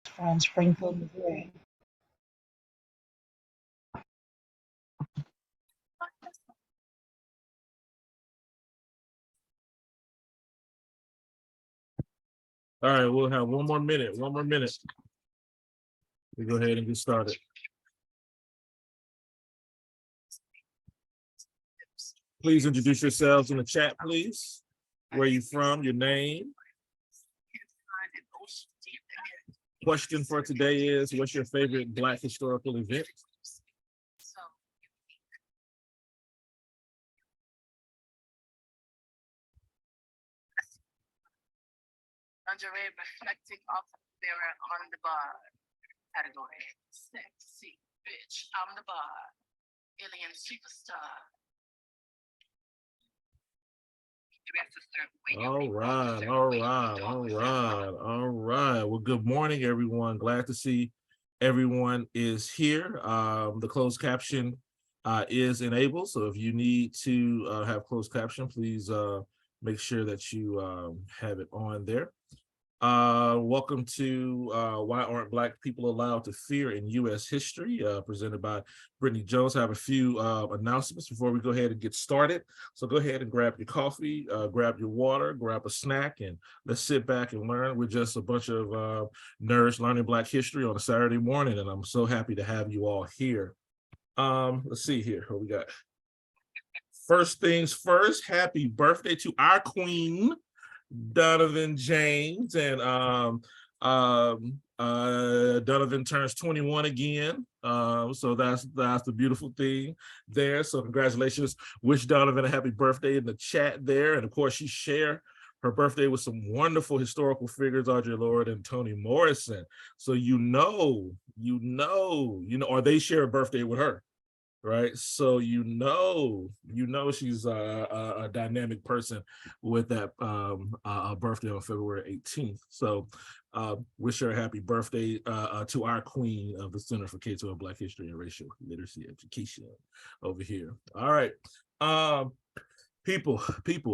from Springfield, Missouri. All right, we'll have one more minute. We go ahead and get started. Please introduce yourselves in the chat, please. Where you from, your name. Question for today is, what's your favorite Black historical event? Lingerie reflecting off the mirror on the bar. Category: sexy bitch. I'm the bar. Alien superstar. All right. Well, good morning, everyone. Glad to see everyone is here. The closed caption is enabled. So if you need to have closed caption, please make sure that you have it on there. Welcome to Why Aren't Black People Allowed to Fear in U.S. History, presented by Brittany Jones. I have a few announcements before we go ahead and get started. So go ahead and grab your coffee, grab your water, grab a snack, and let's sit back and learn. We're just a bunch of nerds learning Black history on a Saturday morning, and I'm so happy to have you all here. Let's see here what we got. First things first, happy birthday to our queen, Donovan James, and Donovan turns 21 again. So that's the beautiful thing there. So congratulations. Wish Donovan a happy birthday in the chat there. And of course, she shared her birthday with some wonderful historical figures, Audre Lorde and Toni Morrison. So or they share a birthday with her. Right, so she's a dynamic person with that birthday on February 18th. So wish her a happy birthday to our queen of the Center for K-12 Black History and Racial Literacy Education over here. All right, people,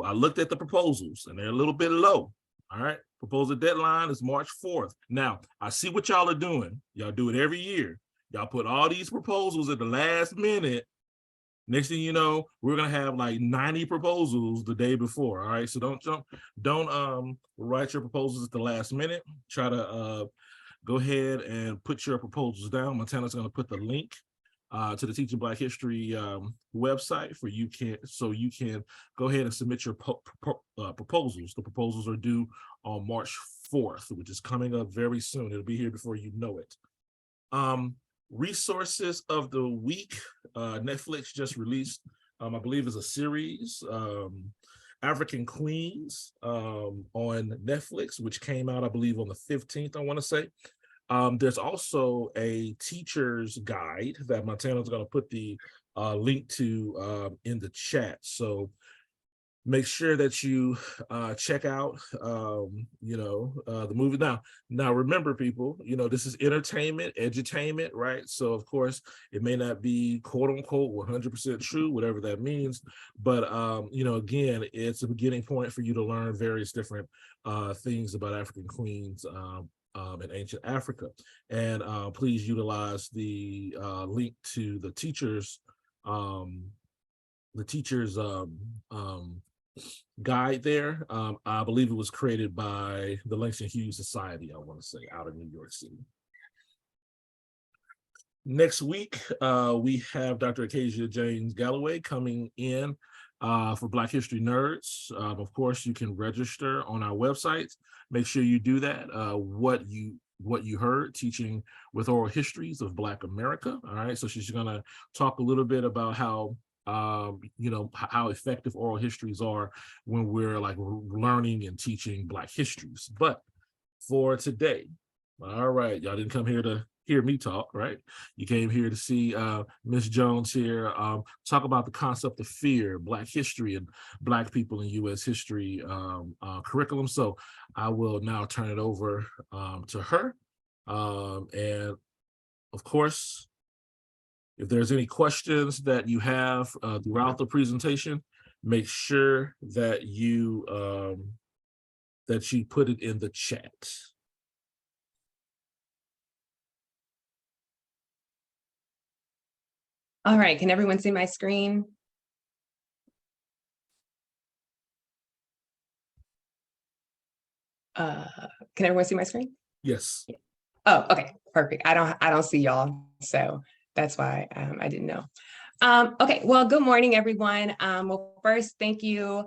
I looked at the proposals and they're a little bit low. All right, proposal deadline is March 4th. Now, I see what y'all are doing. Y'all do it every year. Y'all put all these proposals at the last minute. Next thing you know, we're gonna have like 90 proposals the day before. All right, so don't write your proposals at the last minute. Try to go ahead and put your proposals down. Montana's gonna put the link to the Teaching Black History website so you can go ahead and submit your proposals. The proposals are due on March 4th, which is coming up very soon. It'll be here before you know it. Resources of the week. Netflix just released, I believe is a series, African Queens, on Netflix, which came out, I believe, on the 15th, I want to say. There's also a teacher's guide that Montana's going to put the link to in the chat. So make sure that you check out, the movie. Now, remember, people, this is entertainment, edutainment, right? So, of course, it may not be quote unquote 100% true, whatever that means. But, again, it's a beginning point for you to learn various different things about African queens in ancient Africa. And please utilize the link to the teacher's guide there. I believe it was created by the Langston Hughes Society, I want to say, out of New York City. Next week, we have Dr. Acacia James Galloway coming in for Black History Nerds. Of course, you can register on our website. Make sure you do that. What you heard, teaching with oral histories of Black America. All right, so she's going to talk a little bit about how effective oral histories are when we're like learning and teaching Black histories. But for today, all right, y'all didn't come here to hear me talk, right? You came here to see Miss Jones here talk about the concept of fear, Black history, and Black people in U.S. history curriculum. So I will now turn it over to her. And of course, if there's any questions that you have throughout the presentation, make sure that you put it in the chat. All right, can everyone see my screen? Can everyone see my screen? Yes. Oh, okay, perfect. I don't see y'all, so that's why I didn't know. Okay, well, good morning, everyone. Well, first, thank you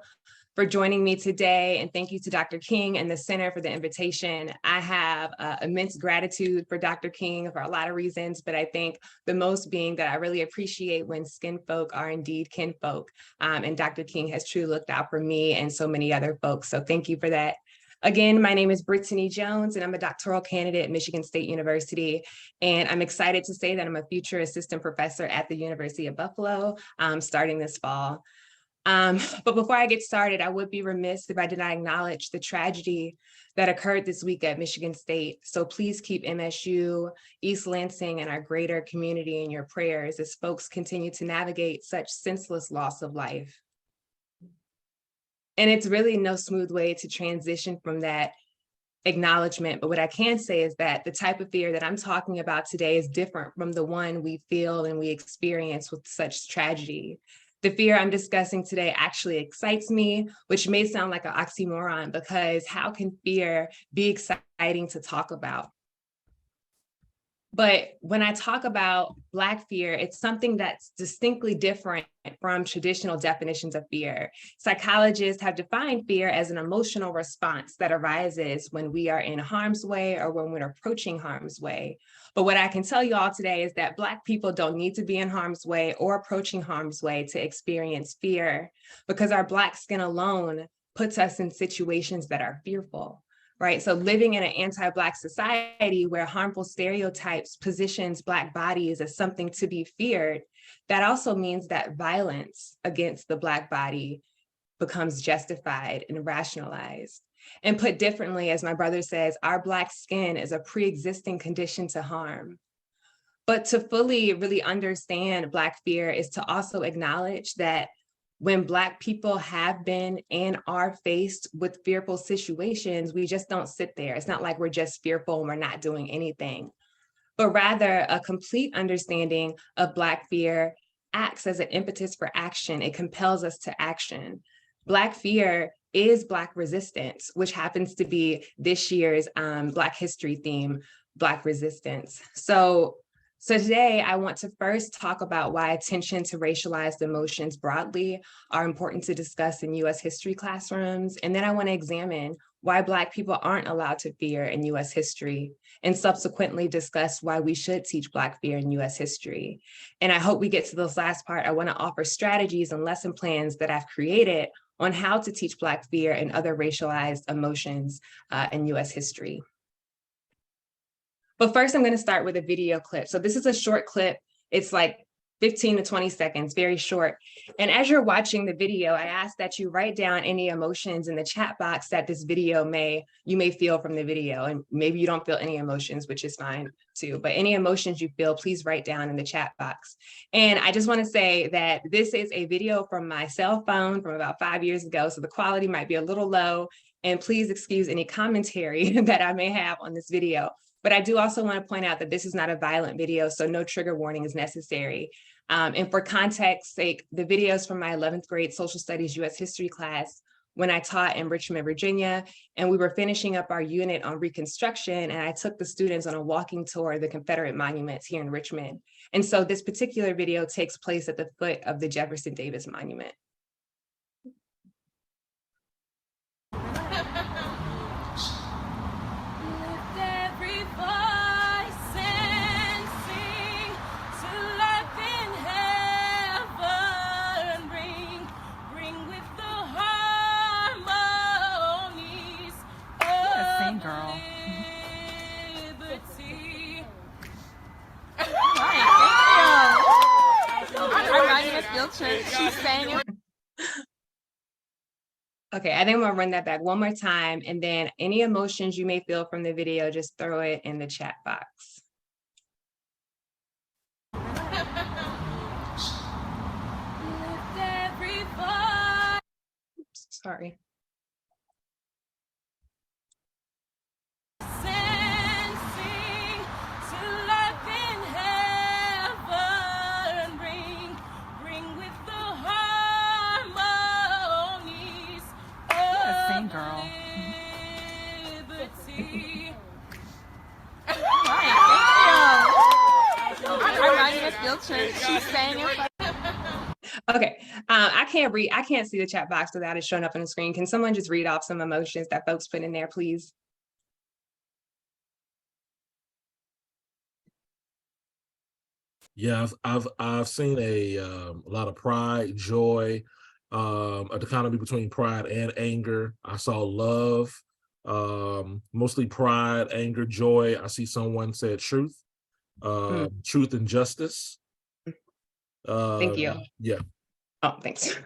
for joining me today, and thank you to Dr. King and the Center for the invitation. I have immense gratitude for Dr. King for a lot of reasons, but I think the most being that I really appreciate when skin folk are indeed kinfolk, and Dr. King has truly looked out for me and so many other folks, so thank you for that. Again, my name is Brittany Jones, and I'm a doctoral candidate at Michigan State University. And I'm excited to say that I'm a future assistant professor at the University of Buffalo, starting this fall. But before I get started, I would be remiss if I did not acknowledge the tragedy that occurred this week at Michigan State. So please keep MSU, East Lansing, and our greater community in your prayers as folks continue to navigate such senseless loss of life. And it's really no smooth way to transition from that acknowledgement. But what I can say is that the type of fear that I'm talking about today is different from the one we feel and we experience with such tragedy. The fear I'm discussing today actually excites me, which may sound like an oxymoron, because how can fear be exciting to talk about? But when I talk about Black fear, it's something that's distinctly different from traditional definitions of fear. Psychologists have defined fear as an emotional response that arises when we are in harm's way or when we're approaching harm's way. But what I can tell you all today is that Black people don't need to be in harm's way or approaching harm's way to experience fear, because our Black skin alone puts us in situations that are fearful. Right, so living in an anti-Black society where harmful stereotypes positions Black bodies as something to be feared, that also means that violence against the Black body becomes justified and rationalized. And put differently, as my brother says, our Black skin is a pre-existing condition to harm. But to fully really understand Black fear is to also acknowledge that when Black people have been and are faced with fearful situations, we just don't sit there. It's not like we're just fearful and we're not doing anything, but rather a complete understanding of Black fear acts as an impetus for action. It compels us to action. Black fear is Black resistance, which happens to be this year's Black history theme, Black resistance. So today, I want to first talk about why attention to racialized emotions broadly are important to discuss in US history classrooms. And then I want to examine why Black people aren't allowed to fear in US history, and subsequently discuss why we should teach Black fear in US history. And I hope we get to this last part. I want to offer strategies and lesson plans that I've created on how to teach Black fear and other racialized emotions in US history. But first, I'm going to start with a video clip. So this is a short clip. It's like 15 to 20 seconds, very short. And as you're watching the video, I ask that you write down any emotions in the chat box that this video you may feel from the video. And maybe you don't feel any emotions, which is fine too. But any emotions you feel, please write down in the chat box. And I just want to say that this is a video from my cell phone from about 5 years ago. So the quality might be a little low. And please excuse any commentary that I may have on this video. But I do also want to point out that this is not a violent video, so no trigger warning is necessary. And for context sake, the videos from my 11th grade social studies US history class when I taught in Richmond, Virginia, and we were finishing up our unit on Reconstruction, and I took the students on a walking tour of the Confederate monuments here in Richmond. And so this particular video takes place at the foot of the Jefferson Davis Monument. Girl. I'm riding a field trip. She's saying it. Okay, I think I'm gonna run that back one more time, and then any emotions you may feel from the video, just throw it in the chat box. Oops, sorry. Sensing to life in heaven, bring field trip. She's saying it. Okay, I can't see the chat box without it showing up on the screen. Can someone just read off some emotions that folks put in there, please? Yeah, I've seen a lot of pride, joy, a dichotomy between pride and anger. I saw love, mostly pride, anger, joy. I see someone said truth, truth and justice. Thank you. Yeah. Oh, thanks.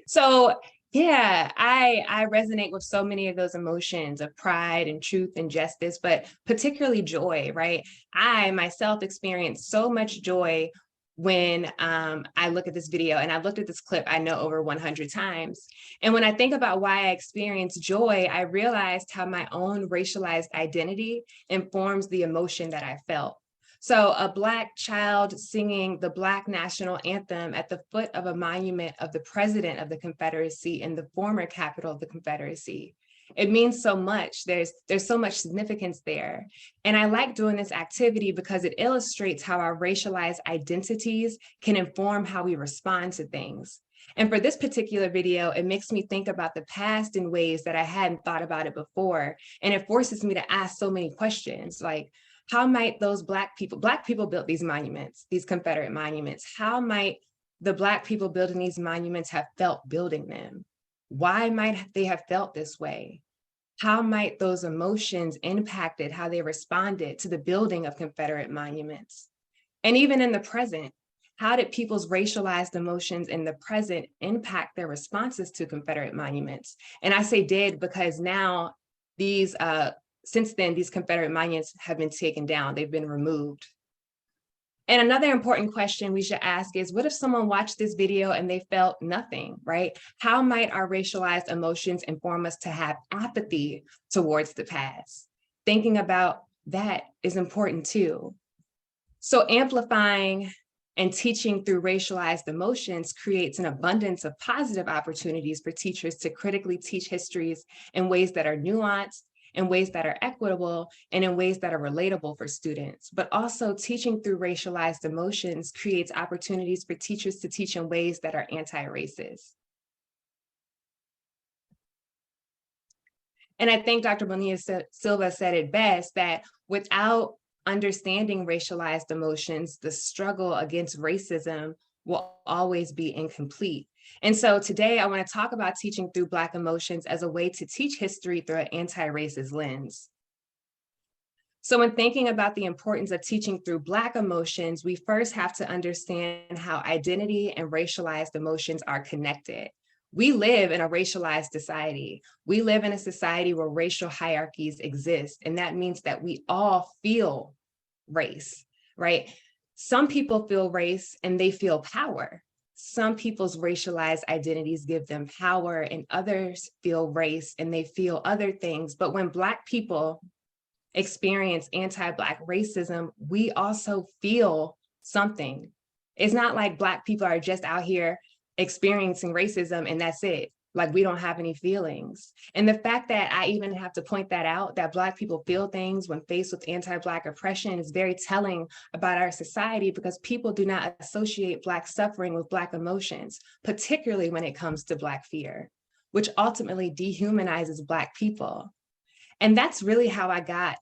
So yeah, I resonate with so many of those emotions of pride and truth and justice, but particularly joy, right? I myself experienced so much joy when I look at this video, and I've looked at this clip, I know, over 100 times. And when I think about why I experienced joy, I realized how my own racialized identity informs the emotion that I felt. So a Black child singing the Black national anthem at the foot of a monument of the president of the Confederacy in the former capital of the Confederacy. It means so much. There's so much significance there. And I like doing this activity because it illustrates how our racialized identities can inform how we respond to things. And for this particular video, it makes me think about the past in ways that I hadn't thought about it before. And it forces me to ask so many questions, like, how might those Black people built these monuments, these Confederate monuments. How might the Black people building these monuments have felt building them? Why might they have felt this way? How might those emotions impacted how they responded to the building of Confederate monuments? And even in the present, how did people's racialized emotions in the present impact their responses to Confederate monuments? And I say did because now since then, these Confederate monuments have been taken down, they've been removed. And another important question we should ask is, what if someone watched this video and they felt nothing, right? How might our racialized emotions inform us to have apathy towards the past? Thinking about that is important too. So amplifying and teaching through racialized emotions creates an abundance of positive opportunities for teachers to critically teach histories in ways that are nuanced, in ways that are equitable, and in ways that are relatable for students. But also teaching through racialized emotions creates opportunities for teachers to teach in ways that are anti-racist. And I think Dr. Bonilla Silva said it best, that without understanding racialized emotions, the struggle against racism will always be incomplete. And so today I want to talk about teaching through Black emotions as a way to teach history through an anti-racist lens. So when thinking about the importance of teaching through Black emotions, we first have to understand how identity and racialized emotions are connected. We live in a racialized society. We live in a society where racial hierarchies exist, and that means that we all feel race, right? Some people feel race and they feel power. Some people's racialized identities give them power, and others feel race and they feel other things. But when Black people experience anti-Black racism, we also feel something. It's not like Black people are just out here experiencing racism and that's it. Like, we don't have any feelings. And the fact that I even have to point that out, that Black people feel things when faced with anti-Black oppression, is very telling about our society, because people do not associate Black suffering with Black emotions, particularly when it comes to Black fear, which ultimately dehumanizes Black people. And that's really how I got,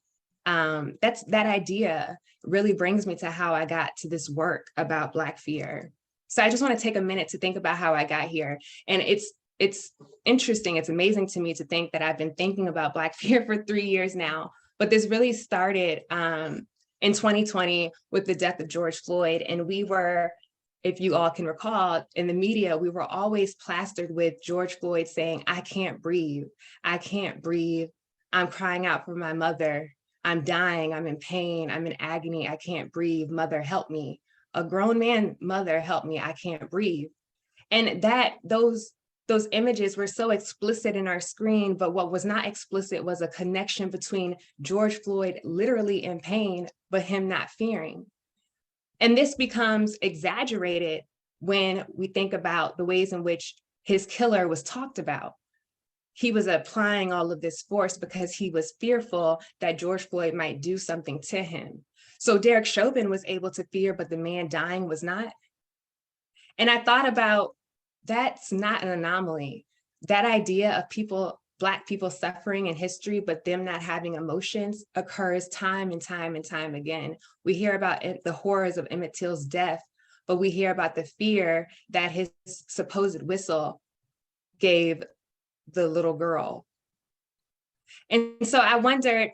that idea really brings me to how I got to this work about Black fear. So I just want to take a minute to think about how I got here. And it's interesting, it's amazing to me to think that I've been thinking about Black fear for 3 years now, but this really started in 2020 with the death of George Floyd. And we were, if you all can recall, in the media, we were always plastered with George Floyd saying, "I can't breathe, I can't breathe, I'm crying out for my mother, I'm dying, I'm in pain, I'm in agony, I can't breathe, mother help me. A grown man, mother help me, I can't breathe." And those images were so explicit in our screen, but what was not explicit was a connection between George Floyd literally in pain, but him not fearing. And this becomes exaggerated when we think about the ways in which his killer was talked about. He was applying all of this force because he was fearful that George Floyd might do something to him. So Derek Chauvin was able to fear, but the man dying was not. And I thought about, that's not an anomaly. That idea of people, Black people suffering in history, but them not having emotions occurs time and time and time again. We hear about the horrors of Emmett Till's death, but we hear about the fear that his supposed whistle gave the little girl. And so I wondered,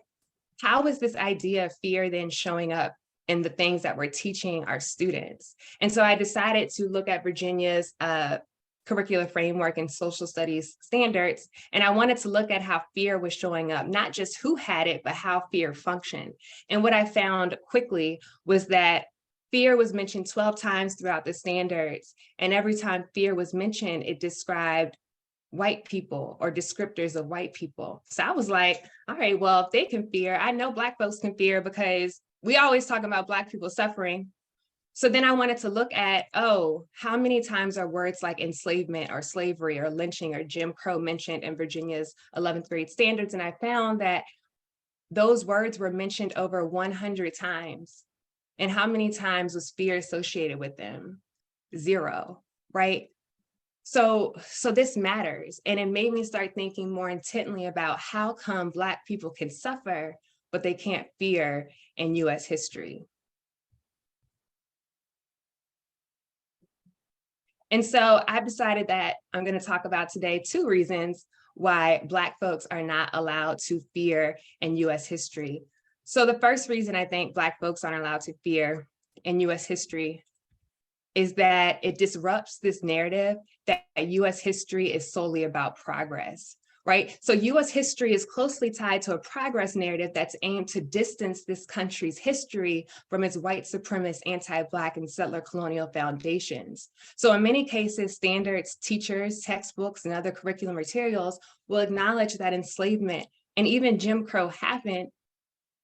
how is this idea of fear then showing up in the things that we're teaching our students? And so I decided to look at Virginia's curricular framework and social studies standards. And I wanted to look at how fear was showing up, not just who had it, but how fear functioned. And what I found quickly was that fear was mentioned 12 times throughout the standards. And every time fear was mentioned, it described white people or descriptors of white people. So I was like, all right, well, if they can fear, I know Black folks can fear, because we always talk about Black people suffering. So then I wanted to look at, oh, how many times are words like enslavement or slavery or lynching or Jim Crow mentioned in Virginia's 11th grade standards? And I found that those words were mentioned over 100 times. And how many times was fear associated with them? 0, right? So this matters. And it made me start thinking more intently about how come Black people can suffer, but they can't fear in US history. And so I decided that I'm going to talk about today 2 reasons why Black folks are not allowed to fear in US history. So the first reason I think Black folks aren't allowed to fear in US history is that it disrupts this narrative that US history is solely about progress, right? So US history is closely tied to a progress narrative that's aimed to distance this country's history from its white supremacist, anti-Black, and settler colonial foundations. So in many cases, standards, teachers, textbooks, and other curriculum materials will acknowledge that enslavement and even Jim Crow happened,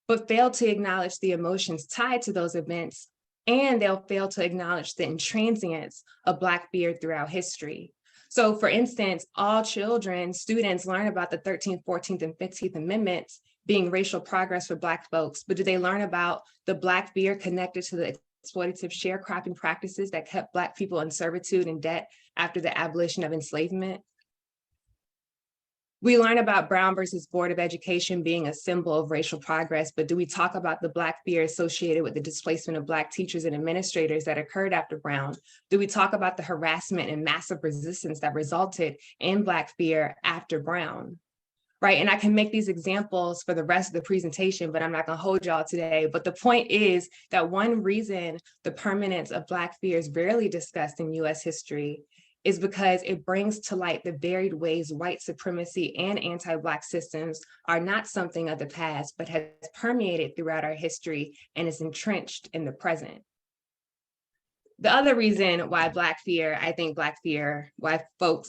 but fail to acknowledge the emotions tied to those events, and they'll fail to acknowledge the intransience of Black fear throughout history. So for instance, all children, students learn about the 13th, 14th, and 15th Amendments being racial progress for Black folks, but do they learn about the Black fear connected to the exploitative sharecropping practices that kept Black people in servitude and debt after the abolition of enslavement? We learn about Brown versus Board of Education being a symbol of racial progress, but do we talk about the Black fear associated with the displacement of Black teachers and administrators that occurred after Brown? Do we talk about the harassment and massive resistance that resulted in Black fear after Brown? Right, and I can make these examples for the rest of the presentation, but I'm not gonna hold y'all today. But the point is that one reason the permanence of Black fear is rarely discussed in US history is because it brings to light the varied ways white supremacy and anti-Black systems are not something of the past, but has permeated throughout our history and is entrenched in the present. The other reason why I think why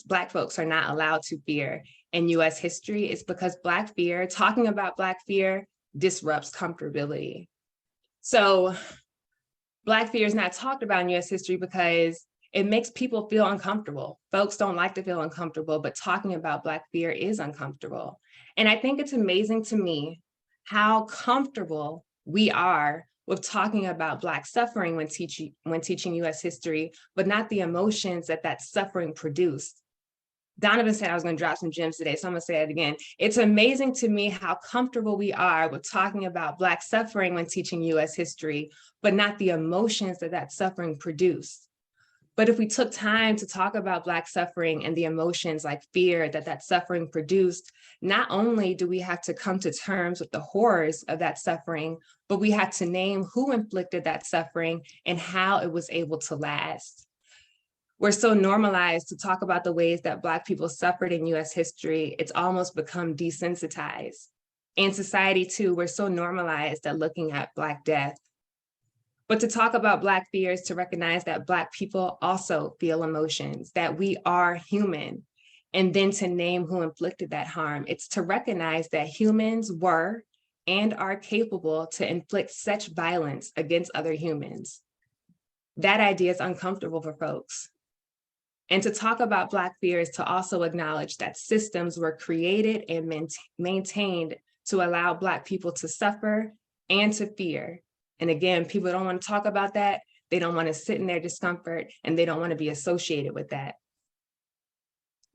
Black folks are not allowed to fear in US history is because talking about Black fear disrupts comfortability. So Black fear is not talked about in US history because it makes people feel uncomfortable. Folks don't like to feel uncomfortable, but talking about Black fear is uncomfortable. And I think it's amazing to me how comfortable we are with talking about Black suffering when teaching US history, but not the emotions that suffering produced. Donovan said I was going to drop some gems today, so I'm going to say it again. It's amazing to me how comfortable we are with talking about Black suffering when teaching US history, but not the emotions that suffering produced. But if we took time to talk about Black suffering and the emotions like fear that suffering produced, not only do we have to come to terms with the horrors of that suffering, but we have to name who inflicted that suffering and how it was able to last. We're so normalized to talk about the ways that Black people suffered in US history, it's almost become desensitized. In society too, we're so normalized at looking at Black death. But to talk about Black fear is to recognize that Black people also feel emotions, that we are human, and then to name who inflicted that harm. It's to recognize that humans were and are capable to inflict such violence against other humans. That idea is uncomfortable for folks. And to talk about Black fear is to also acknowledge that systems were created and maintained to allow Black people to suffer and to fear. And again, people don't want to talk about that. They don't want to sit in their discomfort, and they don't want to be associated with that.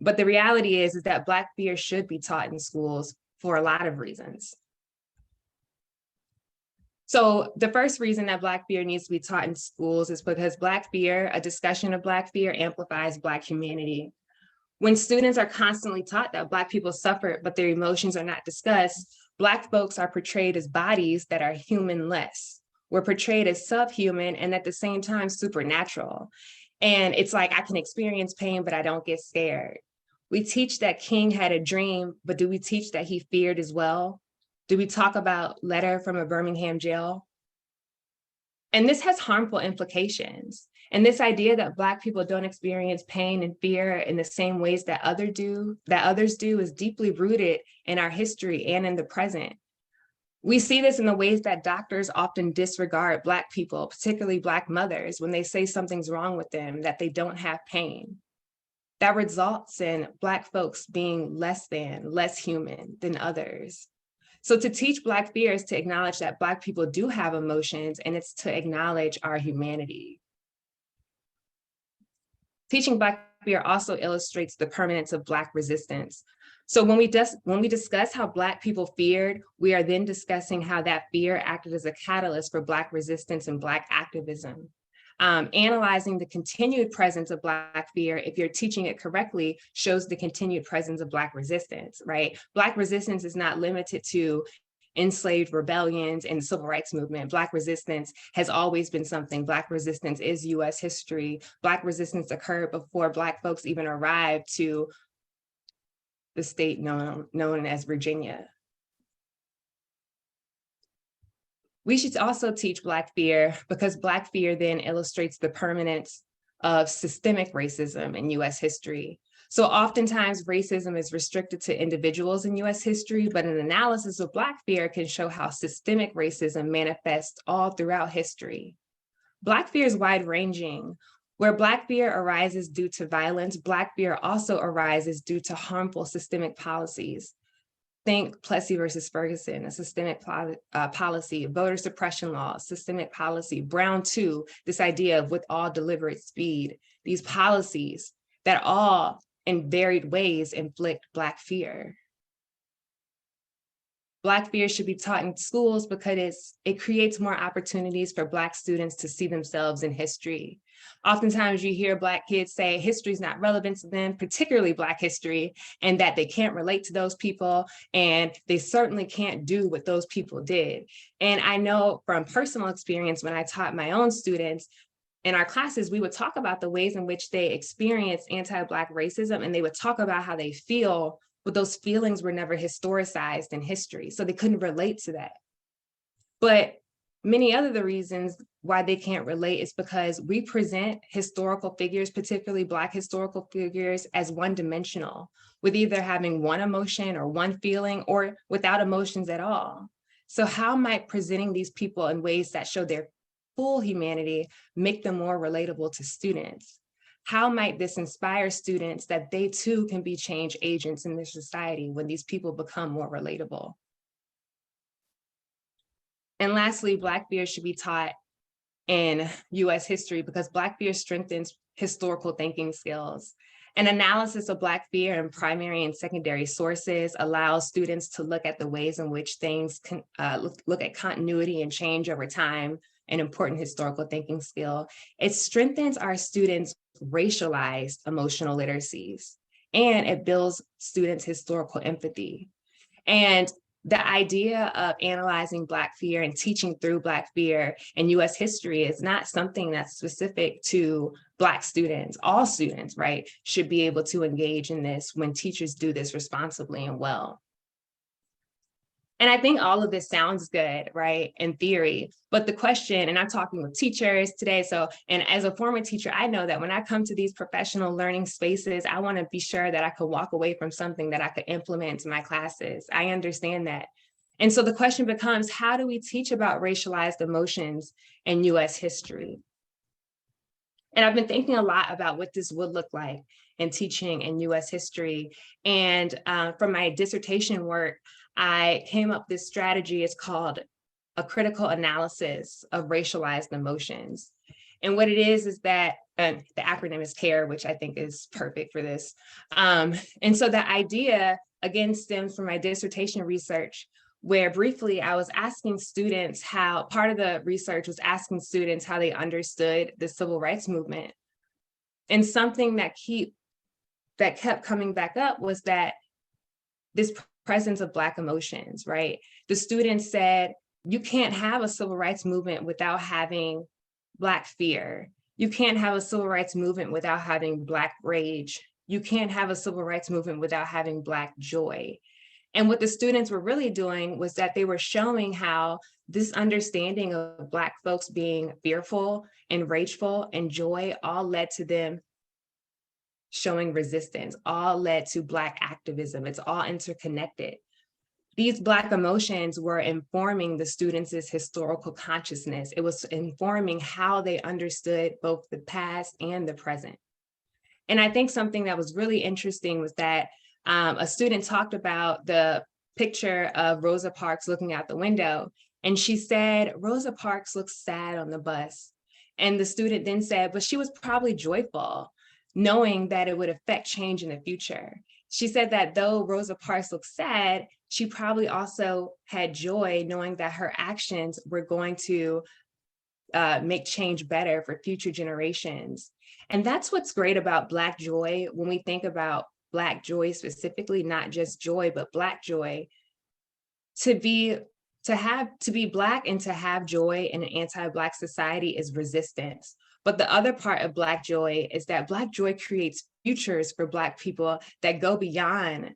But the reality is that Black fear should be taught in schools for a lot of reasons. So the first reason that Black fear needs to be taught in schools is because Black fear, a discussion of Black fear, amplifies Black humanity. When students are constantly taught that Black people suffer, but their emotions are not discussed, Black folks are portrayed as bodies that are human-less. We're portrayed as subhuman and at the same time supernatural. And it's like, I can experience pain, but I don't get scared. We teach that King had a dream, but do we teach that he feared as well? Do we talk about letter from a Birmingham jail? And this has harmful implications. And this idea that Black people don't experience pain and fear in the same ways that others do is deeply rooted in our history and in the present. We see this in the ways that doctors often disregard Black people, particularly Black mothers, when they say something's wrong with them, that they don't have pain. That results in Black folks being less human than others. So to teach Black fear is to acknowledge that Black people do have emotions, and it's to acknowledge our humanity. Teaching Black fear also illustrates the permanence of Black resistance. So when we discuss how Black people feared, we are then discussing how that fear acted as a catalyst for Black resistance and Black activism. Analyzing the continued presence of Black fear, if you're teaching it correctly, shows the continued presence of Black resistance, right? Black resistance is not limited to enslaved rebellions and the civil rights movement. Black resistance has always been something. Black resistance is US history. Black resistance occurred before Black folks even arrived to the state known as Virginia. We should also teach Black fear because Black fear then illustrates the permanence of systemic racism in US history. So oftentimes racism is restricted to individuals in US history, but an analysis of Black fear can show how systemic racism manifests all throughout history. Black fear is wide-ranging. Where Black fear arises due to violence, Black fear also arises due to harmful systemic policies. Think Plessy versus Ferguson, a systemic policy, voter suppression laws, systemic policy, Brown 2, this idea of with all deliberate speed, these policies that all in varied ways inflict Black fear. Black fear should be taught in schools because it creates more opportunities for Black students to see themselves in history. Oftentimes you hear Black kids say history is not relevant to them, particularly Black history, and that they can't relate to those people, and they certainly can't do what those people did. And I know from personal experience, when I taught my own students, in our classes, we would talk about the ways in which they experience anti-Black racism, and they would talk about how they feel, but those feelings were never historicized in history, so they couldn't relate to that. But many other the reasons why they can't relate is because we present historical figures, particularly Black historical figures, as one-dimensional, with either having one emotion or one feeling or without emotions at all. So how might presenting these people in ways that show their full humanity make them more relatable to students? How might this inspire students that they too can be change agents in this society when these people become more relatable? And lastly, Black fear should be taught in US history because Black fear strengthens historical thinking skills. An analysis of Black fear in primary and secondary sources allows students to look at the ways in which things can look at continuity and change over time, an important historical thinking skill. It strengthens our students' racialized emotional literacies, and it builds students' historical empathy. And the idea of analyzing Black fear and teaching through Black fear in US history is not something that's specific to Black students. All students, right, should be able to engage in this when teachers do this responsibly and well. And I think all of this sounds good, right, in theory, but the question, and I'm talking with teachers today, and as a former teacher, I know that when I come to these professional learning spaces, I want to be sure that I could walk away from something that I could implement to my classes. I understand that. And so the question becomes, how do we teach about racialized emotions in US history? And I've been thinking a lot about what this would look like in teaching in US history. And from my dissertation work, I came up with this strategy. It's called a critical analysis of racialized emotions. And what it is that the acronym is CARE, which I think is perfect for this. And so the idea, again, stems from my dissertation research, where briefly I was asking students how, part of the research was asking students how they understood the civil rights movement. And something that kept coming back up was that this presence of Black emotions, right? The students said, you can't have a civil rights movement without having Black fear. You can't have a civil rights movement without having Black rage. You can't have a civil rights movement without having Black joy. And what the students were really doing was that they were showing how this understanding of Black folks being fearful and rageful and joy all led to them showing resistance, all led to Black activism. It's all interconnected. These Black emotions were informing the students' historical consciousness. It was informing how they understood both the past and the present. And I think something that was really interesting was that a student talked about the picture of Rosa Parks looking out the window. And she said, Rosa Parks looks sad on the bus. And the student then said, but she was probably joyful, knowing that it would affect change in the future. She said that though Rosa Parks looks sad, she probably also had joy, knowing that her actions were going to make change better for future generations. And that's what's great about Black joy. When we think about Black joy specifically, not just joy, but Black joy, to be Black and to have joy in an anti-Black society is resistance. But the other part of Black joy is that Black joy creates futures for Black people that go beyond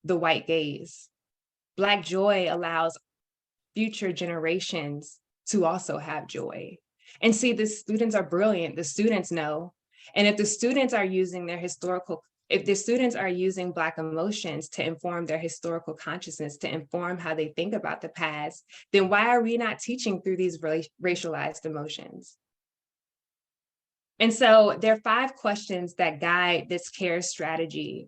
the white gaze. Black joy allows future generations to also have joy. And see, the students are brilliant. The students know. And if the students are using Black emotions to inform their historical consciousness, to inform how they think about the past, then why are we not teaching through these racialized emotions? And so there are 5 questions that guide this CARE strategy.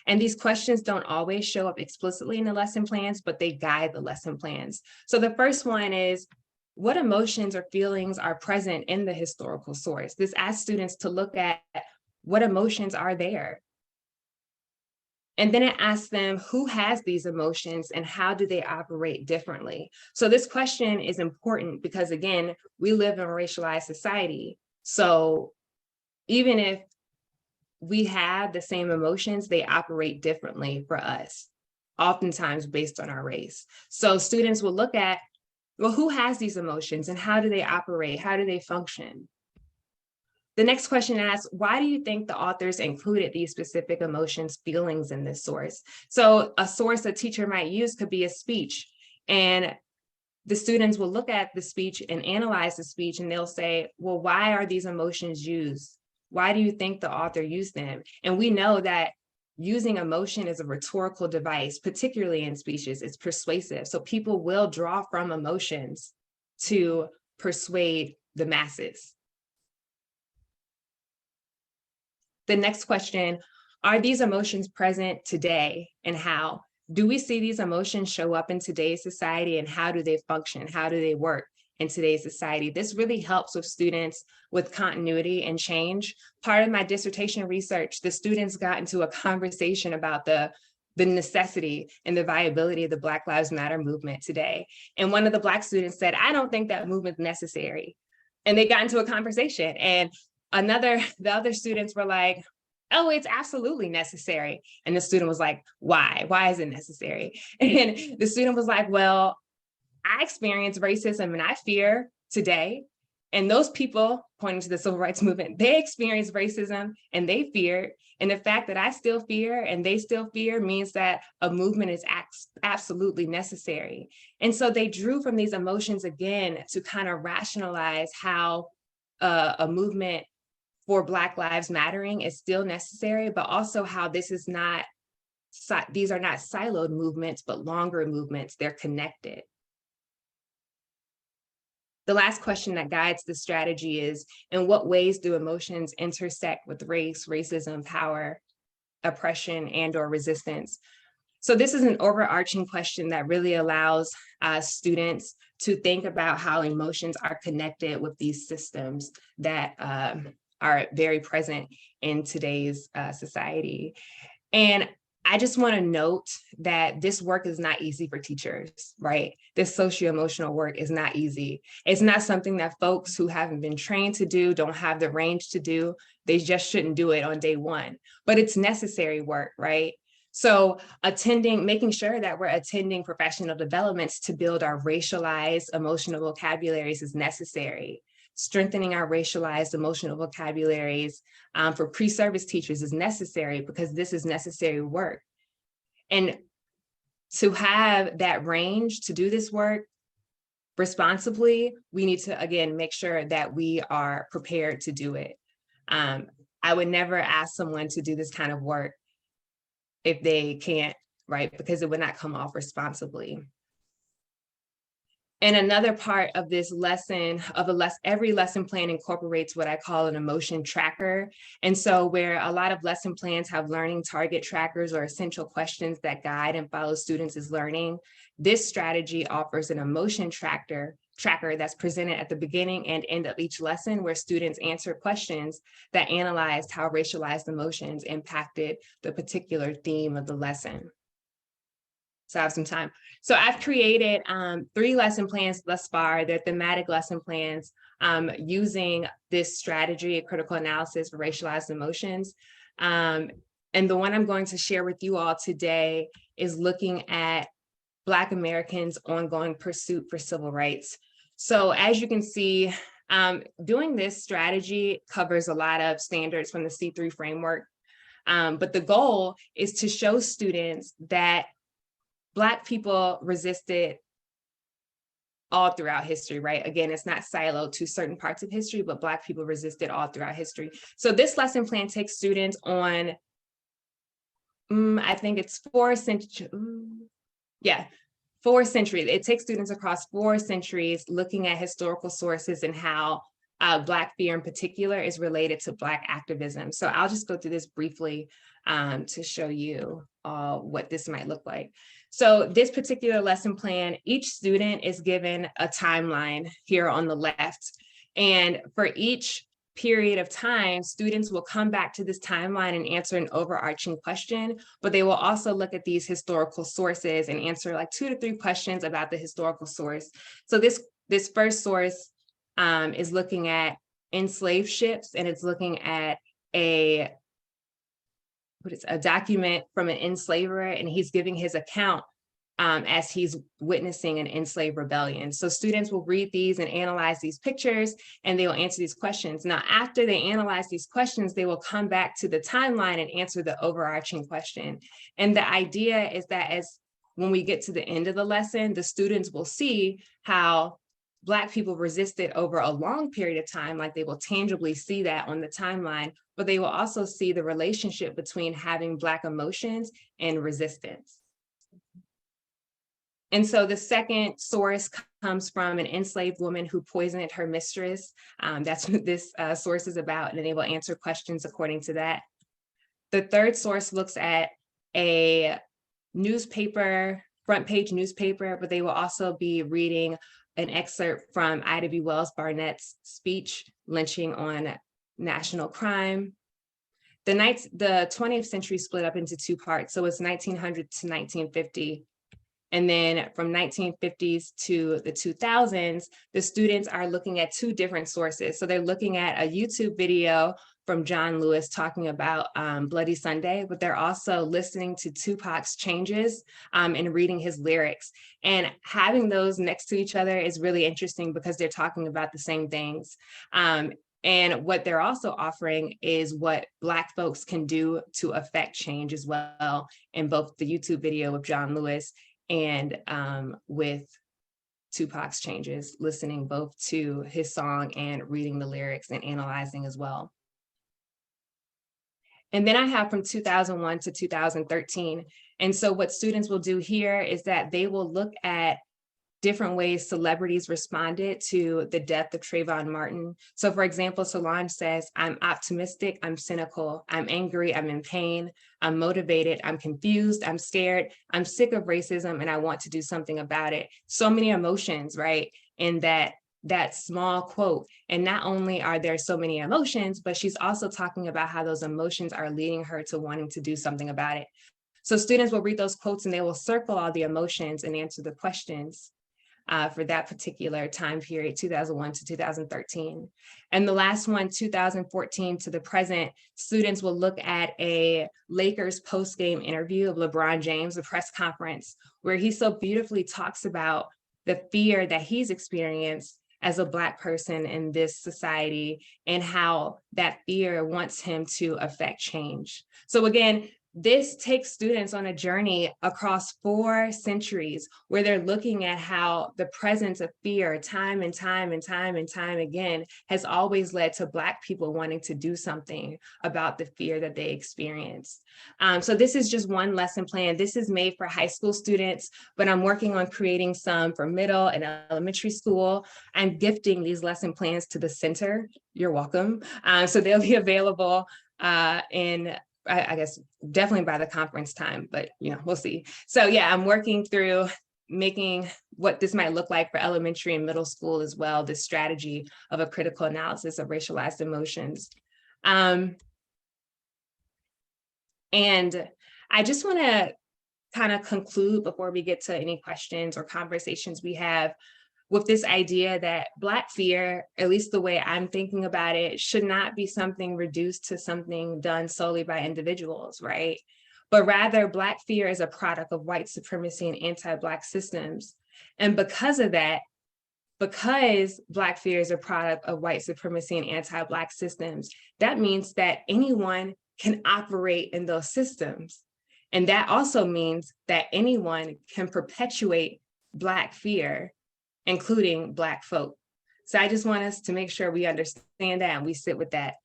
And these questions don't always show up explicitly in the lesson plans, but they guide the lesson plans. So the first one is, what emotions or feelings are present in the historical source? This asks students to look at what emotions are there. And then it asks them who has these emotions and how do they operate differently? So this question is important because, again, we live in a racialized society. So even if we have the same emotions, they operate differently for us, oftentimes based on our race. So students will look at, well, who has these emotions and how do they operate? How do they function? The next question asks, why do you think the authors included these specific emotions, feelings in this source? So a source a teacher might use could be a speech, and the students will look at the speech and analyze the speech, and they'll say, well, why are these emotions used? Why do you think the author used them? And we know that using emotion is a rhetorical device, particularly in speeches. It's persuasive. So people will draw from emotions to persuade the masses. The next question, are these emotions present today and how? Do we see these emotions show up in today's society and how do they function? How do they work in today's society? This really helps with students with continuity and change. Part of my dissertation research, the students got into a conversation about the necessity and the viability of the Black Lives Matter movement today. And one of the Black students said, I don't think that movement's necessary. And they got into a conversation, and the other students were like, oh, it's absolutely necessary. And the student was like, why? Why is it necessary? And the student was like, well, I experience racism and I fear today. And those people, pointing to the civil rights movement, they experience racism and they fear. And the fact that I still fear and they still fear means that a movement is absolutely necessary. And so they drew from these emotions again to kind of rationalize how a movement for Black Lives Mattering is still necessary, but also how these are not siloed movements, but longer movements. They're connected. The last question that guides the strategy is, in what ways do emotions intersect with race, racism, power, oppression, and/or resistance? So this is an overarching question that really allows students to think about how emotions are connected with these systems that are very present in today's society. And I just want to note that this work is not easy for teachers, right? This socio-emotional work is not easy. It's not something that folks who haven't been trained to do, don't have the range to do, they just shouldn't do it on day one. But it's necessary work, right? So making sure that we're attending professional developments to build our racialized emotional vocabularies is necessary. Strengthening our racialized emotional vocabularies for pre-service teachers is necessary because this is necessary work. And to have that range to do this work responsibly, we need to, again, make sure that we are prepared to do it. I would never ask someone to do this kind of work if they can't, right? Because it would not come off responsibly. And another part of this lesson, every lesson plan incorporates what I call an emotion tracker. And so where a lot of lesson plans have learning target trackers or essential questions that guide and follow students' learning, this strategy offers an emotion tracker that's presented at the beginning and end of each lesson, where students answer questions that analyzed how racialized emotions impacted the particular theme of the lesson. So I have some time. So I've created 3 lesson plans thus far. They're thematic lesson plans using this strategy of critical analysis for racialized emotions. And the one I'm going to share with you all today is looking at Black Americans' ongoing pursuit for civil rights. So as you can see, doing this strategy covers a lot of standards from the C3 framework. But the goal is to show students that Black people resisted all throughout history, right? Again, it's not siloed to certain parts of history, but Black people resisted all throughout history. So this lesson plan takes students on, I think it's 4 centuries. Yeah, 4 centuries. It takes students across 4 centuries looking at historical sources and how Black fear in particular is related to Black activism. So I'll just go through this briefly to show you what this might look like. So this particular lesson plan, each student is given a timeline here on the left. And for each period of time, students will come back to this timeline and answer an overarching question, but they will also look at these historical sources and answer like 2 to 3 questions about the historical source. So this first source is looking at enslaved ships, and it's looking at a document from an enslaver, and he's giving his account as he's witnessing an enslaved rebellion. So students will read these and analyze these pictures, and they will answer these questions. Now, after they analyze these questions, they will come back to the timeline and answer the overarching question. And the idea is that when we get to the end of the lesson, the students will see how Black people resisted over a long period of time, like they will tangibly see that on the timeline, but they will also see the relationship between having Black emotions and resistance. And so the second source comes from an enslaved woman who poisoned her mistress. That's what this source is about, and they will answer questions according to that. The third source looks at a newspaper, front page newspaper, but they will also be reading an excerpt from Ida B. Wells Barnett's speech, Lynching on National Crime. The 20th century split up into 2 parts. So it's 1900 to 1950. And then from 1950s to the 2000s, the students are looking at 2 different sources. So they're looking at a YouTube video from John Lewis talking about Bloody Sunday, but they're also listening to Tupac's Changes and reading his lyrics. And having those next to each other is really interesting because they're talking about the same things. And what they're also offering is what Black folks can do to affect change as well, in both the YouTube video of John Lewis and with Tupac's Changes, listening both to his song and reading the lyrics and analyzing as well. And then I have from 2001 to 2013. And so what students will do here is that they will look at different ways celebrities responded to the death of Trayvon Martin. So for example, Solange says, I'm optimistic, I'm cynical, I'm angry, I'm in pain, I'm motivated, I'm confused, I'm scared, I'm sick of racism, and I want to do something about it. So many emotions, right? In that small quote. And not only are there so many emotions, but she's also talking about how those emotions are leading her to wanting to do something about it. So students will read those quotes and they will circle all the emotions and answer the questions for that particular time period, 2001 to 2013. And the last one, 2014 to the present, students will look at a Lakers post-game interview of LeBron James, a press conference, where he so beautifully talks about the fear that he's experienced as a Black person in this society and how that fear wants him to affect change. So again, this takes students on a journey across 4 centuries where they're looking at how the presence of fear time and time and time and time again has always led to Black people wanting to do something about the fear that they experience. So this is just one lesson plan. This is made for high school students, but I'm working on creating some for middle and elementary school. I'm gifting these lesson plans to the center. You're welcome. So they'll be available in I guess definitely by the conference time, but we'll see. So yeah, I'm working through making what this might look like for elementary and middle school as well, this strategy of a critical analysis of racialized emotions. And I just want to kind of conclude before we get to any questions or conversations we have with this idea that Black fear, at least the way I'm thinking about it, should not be something reduced to something done solely by individuals, right? But rather, Black fear is a product of white supremacy and anti-Black systems. And because of that, because Black fear is a product of white supremacy and anti-Black systems, that means that anyone can operate in those systems. And that also means that anyone can perpetuate Black fear, including Black folk. So I just want us to make sure we understand that and we sit with that.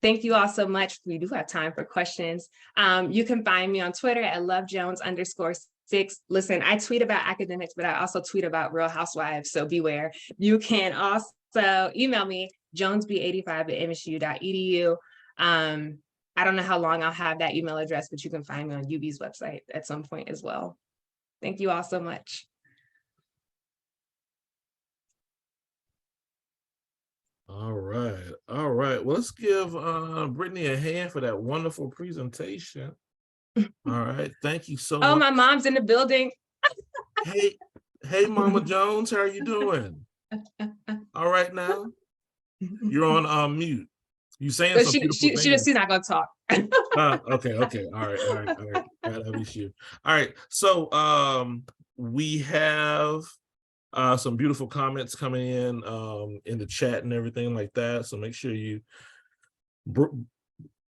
Thank you all so much. We do have time for questions. You can find me on Twitter at lovejones_6. Listen, I tweet about academics, but I also tweet about Real Housewives, so beware. You can also email me, jonesb85@msu.edu. I don't know how long I'll have that email address, but you can find me on UB's website at some point as well. Thank you all so much. All right. Well, let's give Brittany a hand for that wonderful presentation. All right, thank you so much. Oh, my mom's in the building. Hey, Mama Jones, how are you doing? All right now, you're on mute. You saying some beautiful things. She's not gonna talk. Okay. All right. That'll be sure. All right. So we have some beautiful comments coming in the chat and everything like that. So make sure you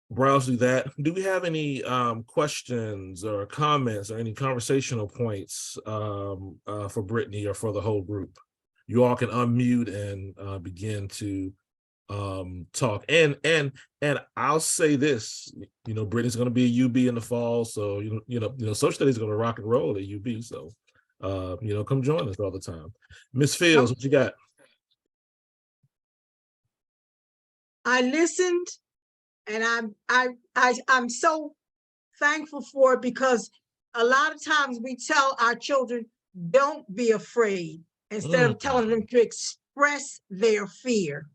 browse through that. Do we have any questions or comments or any conversational points for Brittany or for the whole group? You all can unmute and begin to talk. And I'll say this, Brittany's going to be a UB in the fall, so social studies is going to rock and roll at UB. So come join us all the time. Miss Fields, what you got? I listened, and I'm so thankful for it, because a lot of times we tell our children, don't be afraid, instead of telling them to express their fear.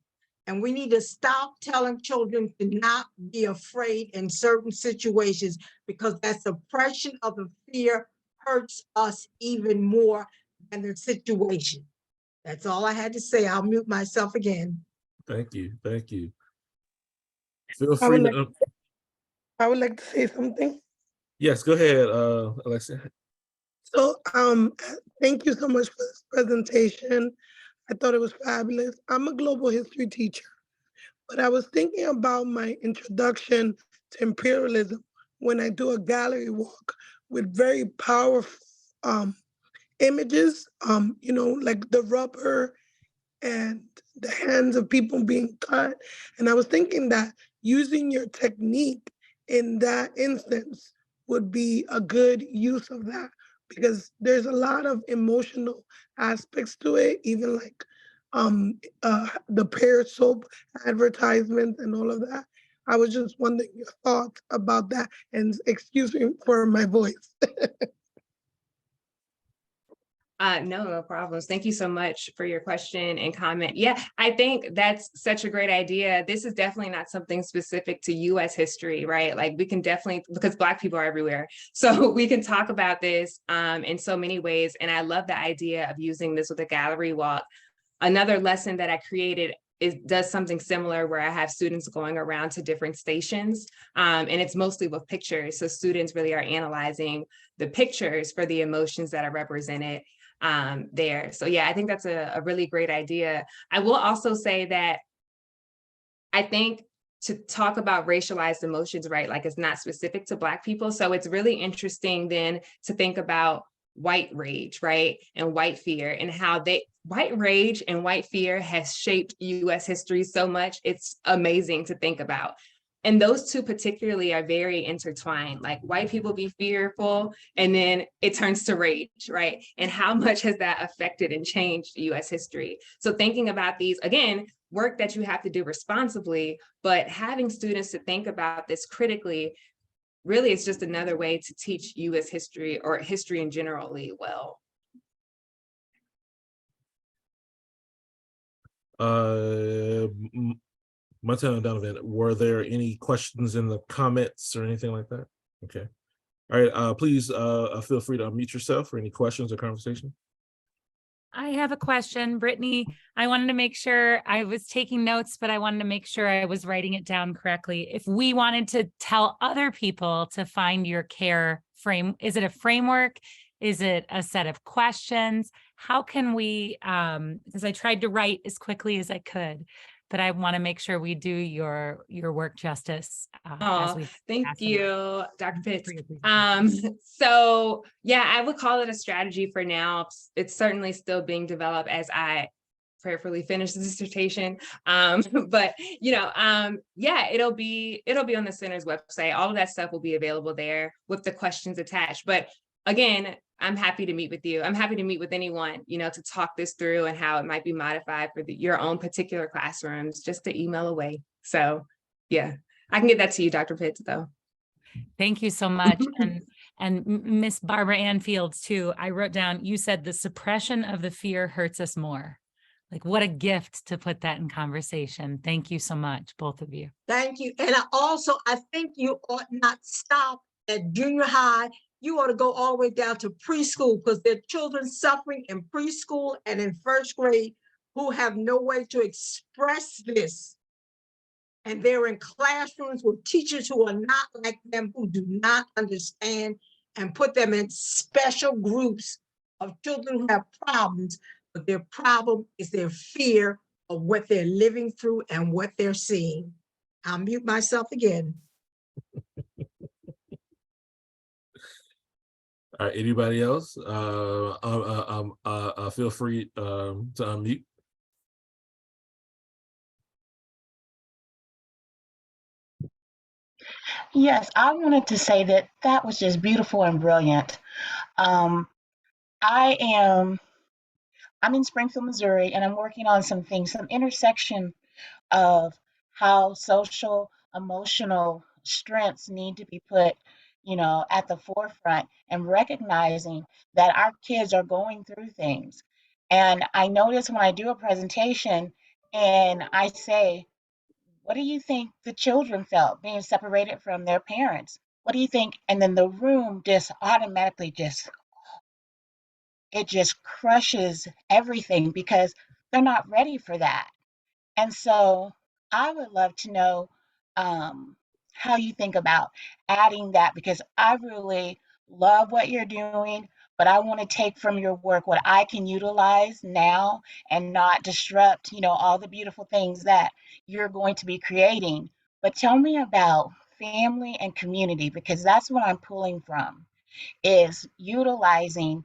And we need to stop telling children to not be afraid in certain situations, because that suppression of the fear hurts us even more than the situation. That's all I had to say. I'll mute myself again. Thank you. Feel free to. I would like to say something. Yes, go ahead, Alexia. So thank you so much for this presentation. I thought it was fabulous. I'm a global history teacher, but I was thinking about my introduction to imperialism when I do a gallery walk with very powerful images, like the rubber and the hands of people being cut. And I was thinking that using your technique in that instance would be a good use of that because there's a lot of emotional aspects to it, even like the pear soap advertisements and all of that. I was just wondering your thoughts about that, and excuse me for my voice. No problems. Thank you so much for your question and comment. Yeah, I think that's such a great idea. This is definitely not something specific to US history, right? Like we can definitely, because Black people are everywhere. So we can talk about this in so many ways. And I love the idea of using this with a gallery walk. Another lesson that I created does something similar where I have students going around to different stations, and it's mostly with pictures. So students really are analyzing the pictures for the emotions that are represented there. So yeah, I think that's a really great idea. I will also say that I think to talk about racialized emotions, right, like it's not specific to Black people. So it's really interesting then to think about white rage, right, and white fear, and how white rage and white fear has shaped US history so much. It's amazing to think about. And those two particularly are very intertwined. Like white people be fearful and then it turns to rage, right? And how much has that affected and changed US history? So thinking about these, again, work that you have to do responsibly, but having students to think about this critically, really it's just another way to teach US history or history in generally well. Montana Donovan, were there any questions in the comments or anything like that? Okay. All right, please feel free to unmute yourself for any questions or conversation. I have a question, Brittany. I wanted to make sure I was taking notes, but I wanted to make sure I was writing it down correctly. If we wanted to tell other people to find your care frame, is it a framework? Is it a set of questions? How can we, because I tried to write as quickly as I could, but I want to make sure we do your work justice. Thank you, Dr. Pitts. So yeah, I would call it a strategy for now. It's certainly still being developed as I prayerfully finish the dissertation. But yeah, it'll be on the center's website. All of that stuff will be available there with the questions attached. But again, I'm happy to meet with you. I'm happy to meet with anyone, to talk this through and how it might be modified for your own particular classrooms, just to email away. So yeah, I can get that to you, Dr. Pitts, though. Thank you so much. And Miss Barbara Ann Fields too, I wrote down, you said the suppression of the fear hurts us more. Like what a gift to put that in conversation. Thank you so much, both of you. Thank you. And I think you ought not stop at junior high. You ought to go all the way down to preschool, because there are children suffering in preschool and in first grade who have no way to express this. And they're in classrooms with teachers who are not like them, who do not understand, and put them in special groups of children who have problems, but their problem is their fear of what they're living through and what they're seeing. I'll mute myself again. All right, anybody else? Feel free to unmute. Yes, I wanted to say that was just beautiful and brilliant. I'm in Springfield, Missouri, and I'm working on some intersection of how social, emotional strengths need to be put, at the forefront, and recognizing that our kids are going through things. And I notice when I do a presentation and I say, what do you think the children felt being separated from their parents? What do you think? And then the room just automatically it just crushes everything, because they're not ready for that. And so I would love to know how you think about adding that, because I really love what you're doing, but I want to take from your work what I can utilize now and not disrupt, all the beautiful things that you're going to be creating. But tell me about family and community, because that's what I'm pulling from, is utilizing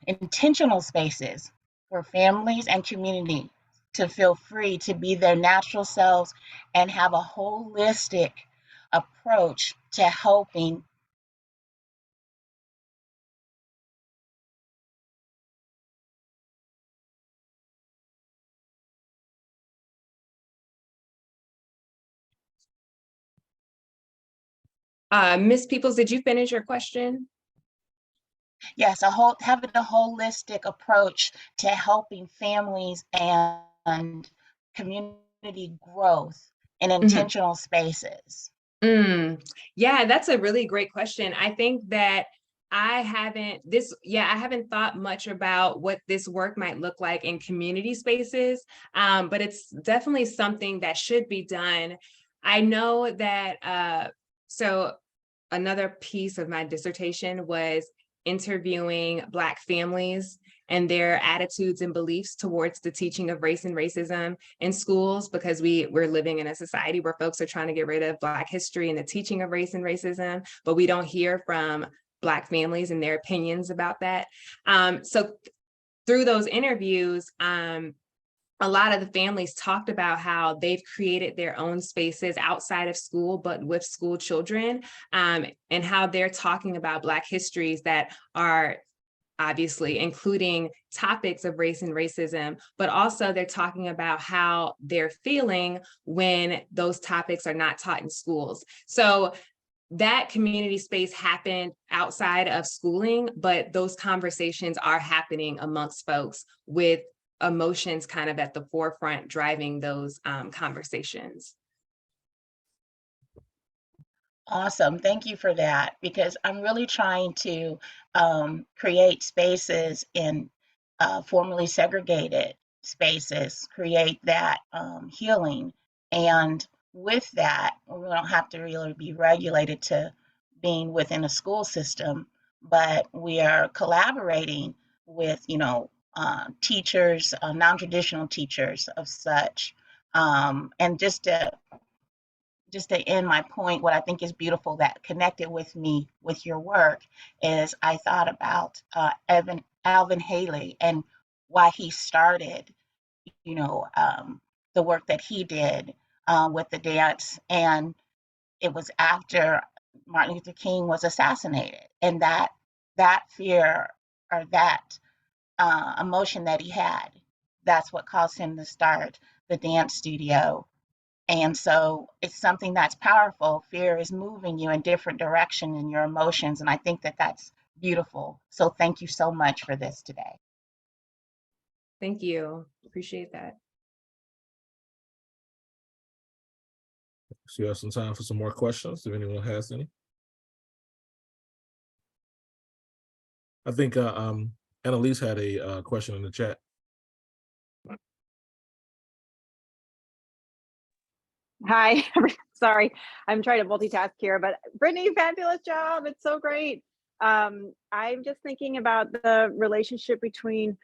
intentional spaces for families and community to feel free to be their natural selves and have a holistic approach to helping Ms. Peoples, did you finish your question? Yes, having a holistic approach to helping families and community growth in Mhm. intentional spaces. Yeah, that's a really great question. I think that I haven't thought much about what this work might look like in community spaces, but it's definitely something that should be done. I know that, so another piece of my dissertation was interviewing Black families and their attitudes and beliefs towards the teaching of race and racism in schools, because we're living in a society where folks are trying to get rid of Black history and the teaching of race and racism, but we don't hear from Black families and their opinions about that. So through those interviews, a lot of the families talked about how they've created their own spaces outside of school, but with school children, and how they're talking about Black histories that are obviously including topics of race and racism, but also they're talking about how they're feeling when those topics are not taught in schools. So that community space happened outside of schooling, but those conversations are happening amongst folks with emotions kind of at the forefront driving those conversations. Awesome. Thank you for that, because I'm really trying to create spaces in formerly segregated spaces, create that healing. And with that, we don't have to really be regulated to being within a school system, but we are collaborating with, teachers, non-traditional teachers of such. And just to end my point, what I think is beautiful that connected with me with your work is I thought about Alvin Haley and why he started, the work that he did with the dance. And it was after Martin Luther King was assassinated. And that fear, or that emotion that he had, that's what caused him to start the dance studio. And so it's something that's powerful. Fear is moving you in different direction in your emotions. And I think that that's beautiful. So thank you so much for this today. Thank you. Appreciate that. So you have some time for some more questions, if anyone has any. I think Annalise had a question in the chat. Hi, sorry, I'm trying to multitask here, but Brittany, fabulous job. It's so great. I'm just thinking about the relationship between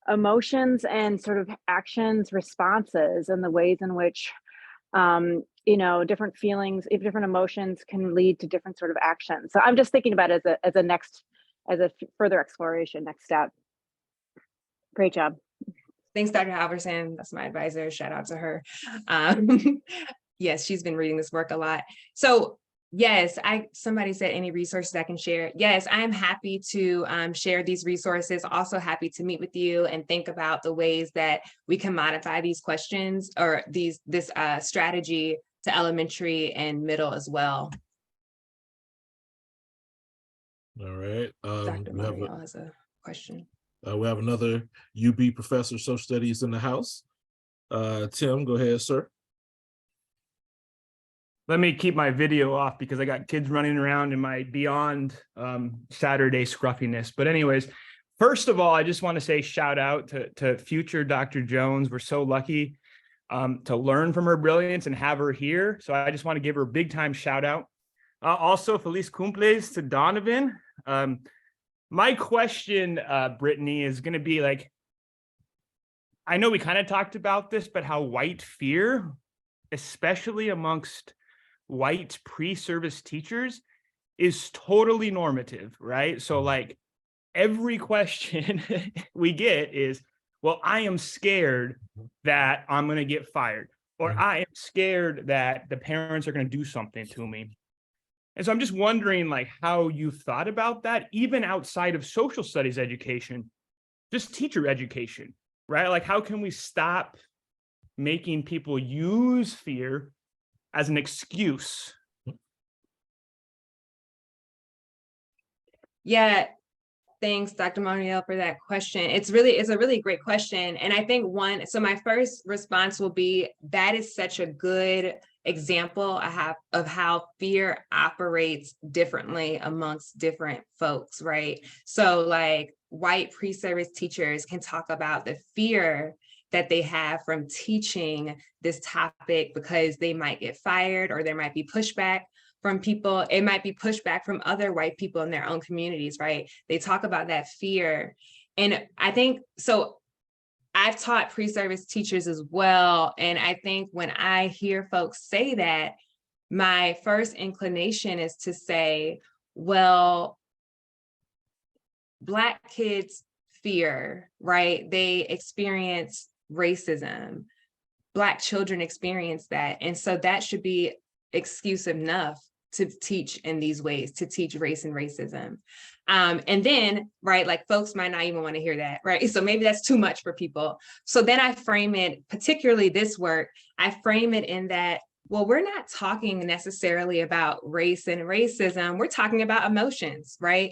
emotions and sort of actions, responses, and the ways in which, different feelings, if different emotions can lead to different sort of actions. So I'm just thinking about it as a further exploration, next step. Great job. Thanks, Dr. Halverson. That's my advisor. Shout out to her. Yes, she's been reading this work a lot. So yes, somebody said any resources I can share. Yes, I'm happy to share these resources. Also happy to meet with you and think about the ways that we can modify these questions or this strategy to elementary and middle as well. All right. Dr. Mario has a question. We have another UB professor of social studies in the house. Tim, go ahead, sir. Let me keep my video off because I got kids running around in my beyond Saturday scruffiness. But anyways, first of all, I just want to say shout out to future Dr. Jones. We're so lucky to learn from her brilliance and have her here. So I just want to give her a big time shout out. Also, Feliz Cumples to Donovan. My question, Brittany, is going to be like, I know we kind of talked about this, but how white fear, especially amongst white pre-service teachers, is totally normative, right? So like every question we get is, well, I am scared that I'm going to get fired, or I am scared that the parents are going to do something to me. And so I'm just wondering like how you thought about that, even outside of social studies education, just teacher education, right? Like how can we stop making people use fear as an excuse Yeah, thanks, Dr. Moniel, for that question. It's a really great question. And I think so my first response will be, that is such a good example of how fear operates differently amongst different folks, right? So like white pre-service teachers can talk about the fear that they have from teaching this topic because they might get fired or there might be pushback from people. It might be pushback from other white people in their own communities, right? They talk about that fear. And I think, so I've taught pre-service teachers as well. And I think when I hear folks say that, my first inclination is to say, well, Black kids fear, right? They experience racism. Black children experience that. And so that should be excuse enough to teach in these ways, to teach race and racism. And then, right, like folks might not even want to hear that, right? So maybe that's too much for people. So then I frame it, particularly this work, I frame it in that, well, we're not talking necessarily about race and racism, we're talking about emotions, right?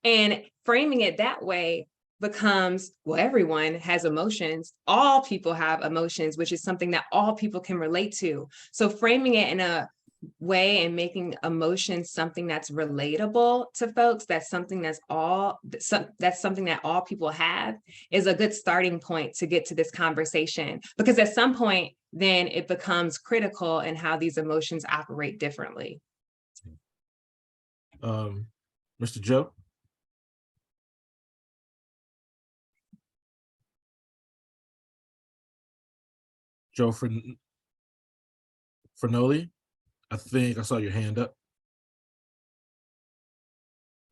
And framing it that way becomes, well, everyone has emotions. All people have emotions, which is something that all people can relate to. So framing it in a way and making emotions something that's relatable to folks, that's something that's something that all people have, is a good starting point to get to this conversation. Because at some point, then it becomes critical in how these emotions operate differently. Mr. Joe? Joe Fernoli, I think I saw your hand up.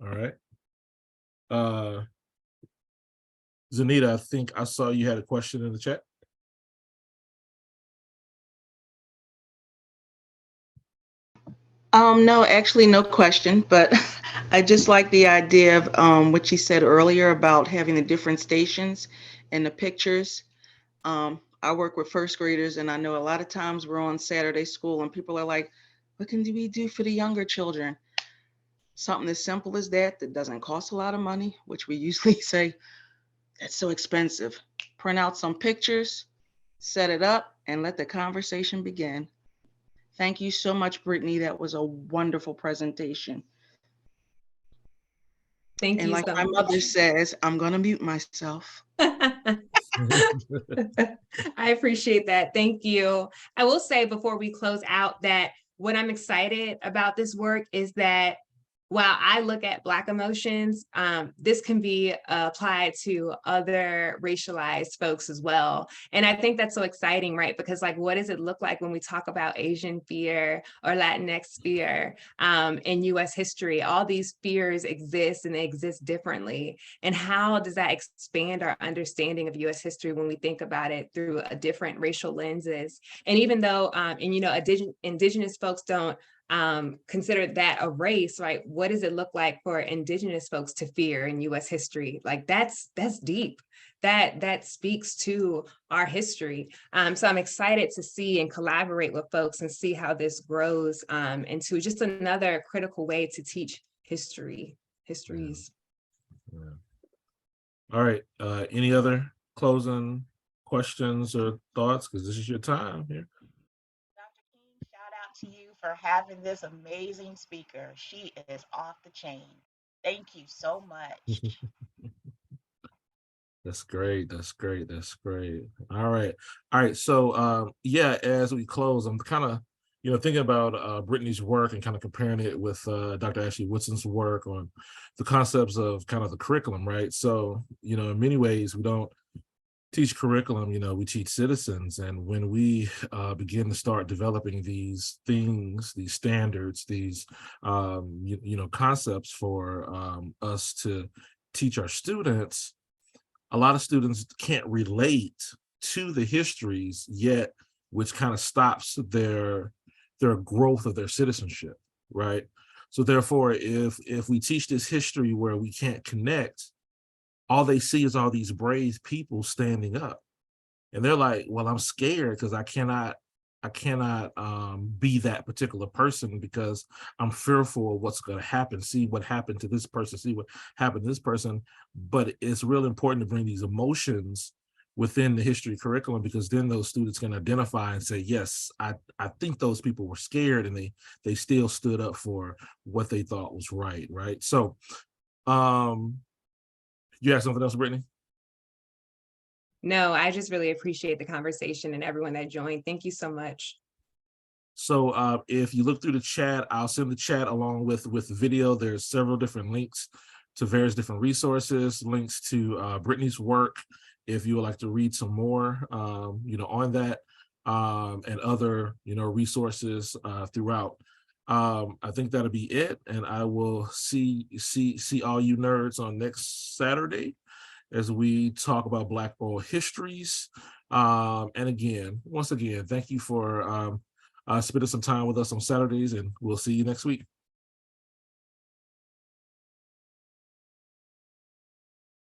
All right. Zanita, I think I saw you had a question in the chat. No, actually no question, but I just like the idea of what you said earlier about having the different stations and the pictures. I work with first graders, and I know a lot of times we're on Saturday school and people are like, what can we do for the younger children? Something as simple as that doesn't cost a lot of money, which we usually say, that's so expensive. Print out some pictures, set it up, and let the conversation begin. Thank you so much, Brittany. That was a wonderful presentation. Thank you like so my much. mother says, I'm going to mute myself. I appreciate that. Thank you. I will say before we close out that what I'm excited about this work is that while I look at Black emotions, this can be applied to other racialized folks as well. And I think that's so exciting, right? Because like, what does it look like when we talk about Asian fear or Latinx fear in US history? All these fears exist and they exist differently. And how does that expand our understanding of US history when we think about it through a different racial lenses? And even though, indigenous folks don't consider that a race, right? What does it look like for indigenous folks to fear in US history? Like that's deep. That speaks to our history. So I'm excited to see and collaborate with folks and see how this grows into just another critical way to teach histories. Yeah. All right. Any other closing questions or thoughts? Because this is your time here. Dr. King, shout out to you for having this amazing speaker. She is off the chain. Thank you so much. That's great. That's great. That's great. All right. All right. So yeah, as we close, I'm kind of, thinking about Brittany's work and kind of comparing it with Dr. Ashley Woodson's work on the concepts of kind of the curriculum, right? So, in many ways, we don't teach curriculum, we teach citizens. And when we begin to start developing these things, these standards, these, concepts for us to teach our students, a lot of students can't relate to the histories yet, which kind of stops their growth of their citizenship, right? So therefore, if we teach this history where we can't connect, all they see is all these brave people standing up. And they're like, well, I'm scared because I cannot be that particular person because I'm fearful of what's going to happen. See what happened to this person, see what happened to this person. But it's really important to bring these emotions within the history curriculum, because then those students can identify and say, yes, I think those people were scared and they still stood up for what they thought was right. So you have something else, Brittany? No, I just really appreciate the conversation and everyone that joined. Thank you so much. So if you look through the chat, I'll send the chat along with the video. There's several different links to various different resources, links to Brittany's work, if you would like to read some more, on that, and other, resources throughout. I think that'll be it, and I will see all you nerds on next Saturday as we talk about Black oral histories. And once again, thank you for spending some time with us on Saturdays, and we'll see you next week.